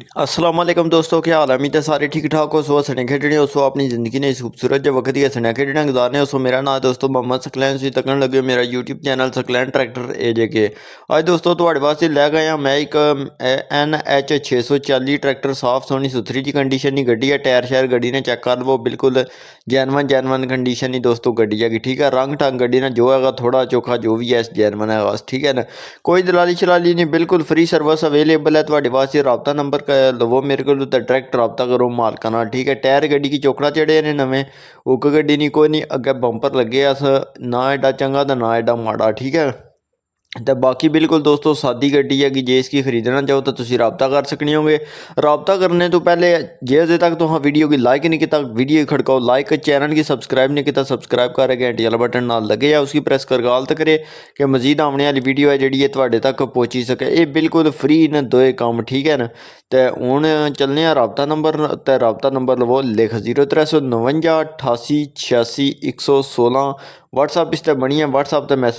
अस्सलाम वालेकुम दोस्तों, क्या हाल है? उम्मीद है सारे ठीक ठाक हो। सो सने खेडने हो सो अपनी ज़िंदगी ने इस खूबसूरत जो वक्त सने खेडने गुजारने हो। सो मेरा नाम दोस्तों मोहम्मद सकलैन सी तकन लगे मेरा यूट्यूब चैनल सकलैन ट्रैक्टर ए के अज दोस्तों थोड़े वास्ते लै गए हैं मैं एक NH 640 ट्रैक्टर साफ सोहनी सुथरी जी कंडीशन की गड्डी है। टायर शायर गड्डी ने चेक कर लवो, बिल्कुल जैनवन कंडीशन ही दोस्तों गड्डी है। ठीक है, रंग टंग गड्डी ने जो है थोड़ा चोखा जो भी है जैनवन है बस। ठीक है ना, कोई दलाली शलाली नहीं, बिल्कुल फ्री सर्विस अवेलेबल है थोड़े वास्ते। रबता नंबर लवो मेरे को डायरैक्ट रबता करो मालका नाल। ठीक है, टायर गड्डी की चौकड़ा चढ़े ने नवे, उक गड्डी नहीं कोई नहीं, अगे बंपर लगे अस ना एडा चंगा तो ना एडा माड़ा। ठीक है, तो बाकी बिल्कुल दोस्तों सादी गड्डी है कि जे इसकी खरीदना चाहो तो तुम रबता कर सकने होगे। रबता करने तो पहले जे अजे तक तुम वीडियो की लाइक नहीं किया वीडियो खड़काओ लाइक, चैनल की सबसक्राइब नहीं किया सबसक्राइब कर, घंटी वाला बटन नाल लगे या उसकी प्रेस कर गालत करे कि मजीद आने वाली वीडियो है जी थोड़े तक पहुँची सके। ये बिल्कुल फ्री न दोए काम। ठीक है ना, तो हूँ चलने रबता नंबर, तो रबता नंबर लवो लिख 0349 88 86 116। WhatsApp इस पर बनी है, WhatsApp पर मैसेज